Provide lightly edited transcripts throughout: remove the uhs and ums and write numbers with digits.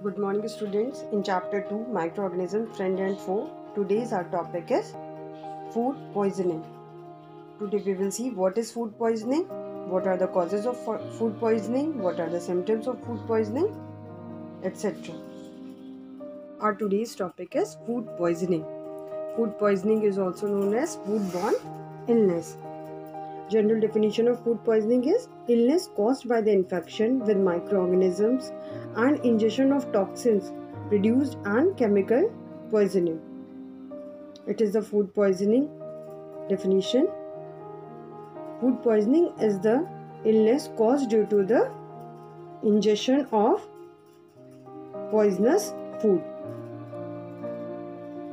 Good morning, students. In chapter 2, Microorganisms, Friend and Foe, today's our topic is food poisoning. Today we will see what is food poisoning, what are the causes of food poisoning, what are the symptoms of food poisoning, etc. Our today's topic is food poisoning. Food poisoning is also known as foodborne illness. General definition of food poisoning is illness caused by the infection with microorganisms and ingestion of toxins produced and chemical poisoning. It is the food poisoning definition. Food poisoning is the illness caused due to the ingestion of poisonous food.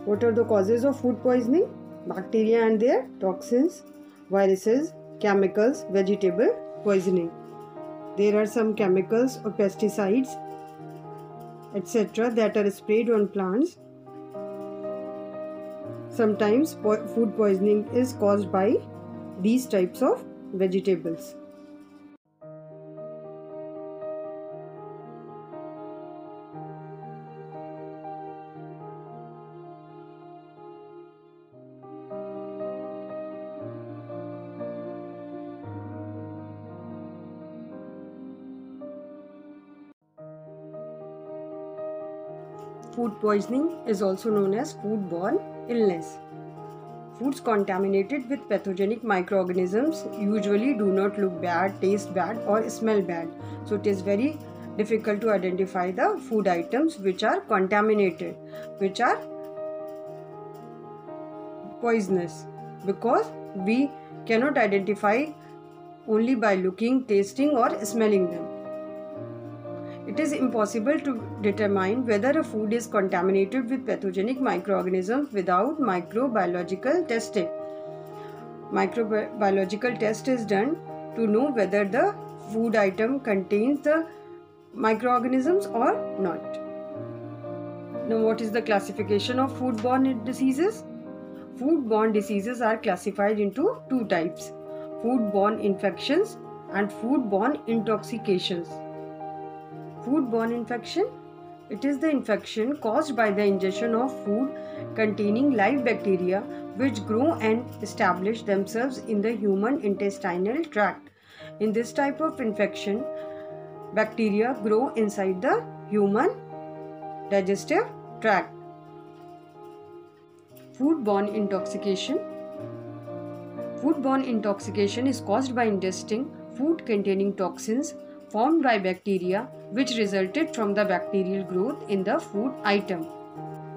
What are the causes of food poisoning? Bacteria and their toxins, viruses, chemicals, vegetable poisoning. There are some chemicals or pesticides, etc. that are sprayed on plants. Sometimes food poisoning is caused by these types of vegetables. Food poisoning is also known as foodborne illness. Foods contaminated with pathogenic microorganisms usually do not look bad, taste bad or smell bad. So it is very difficult to identify the food items which are contaminated, which are poisonous, because we cannot identify only by looking, tasting or smelling them. It is impossible to determine whether a food is contaminated with pathogenic microorganisms without microbiological testing. Microbiological test is done to know whether the food item contains the microorganisms or not. Now, what is the classification of foodborne diseases? Foodborne diseases are classified into two types: foodborne infections and foodborne intoxications. Foodborne infection. It is the infection caused by the ingestion of food containing live bacteria which grow and establish themselves in the human intestinal tract. In this type of infection, bacteria grow inside the human digestive tract. Foodborne intoxication. Foodborne intoxication is caused by ingesting food containing toxins formed by bacteria which resulted from the bacterial growth in the food item.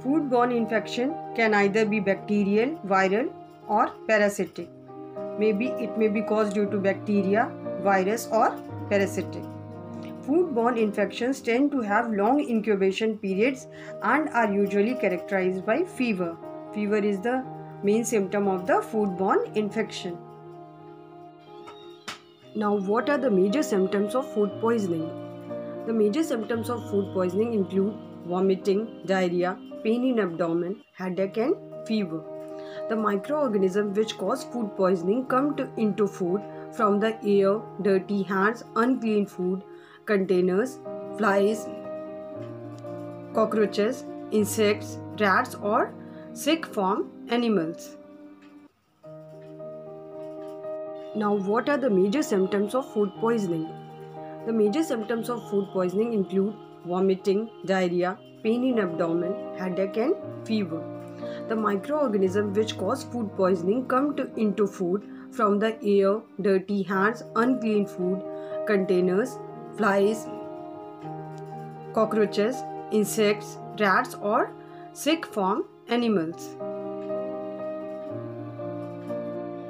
Foodborne infection can either be bacterial, viral or parasitic. It may be caused due to bacteria, virus or parasitic. Foodborne infections tend to have long incubation periods and are usually characterized by fever. Fever is the main symptom of the foodborne infection. Now, what are the major symptoms of food poisoning? The major symptoms of food poisoning include vomiting, diarrhea, pain in abdomen, headache and fever. The microorganisms which cause food poisoning come into food from the air, dirty hands, unclean food containers, flies, cockroaches, insects, rats or sick farm animals. Now, what are the major symptoms of food poisoning? The major symptoms of food poisoning include vomiting, diarrhea, pain in abdomen, headache and fever. The microorganisms which cause food poisoning come into food from the air, dirty hands, unclean food containers, flies, cockroaches, insects, rats or sick farm animals.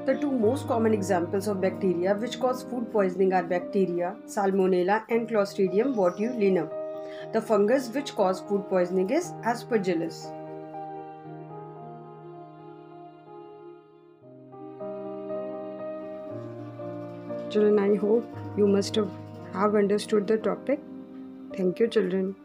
The two most common examples of bacteria which cause food poisoning are bacteria Salmonella and Clostridium botulinum. The fungus which cause food poisoning is Aspergillus. Children, I hope you must have understood the topic. Thank you, children.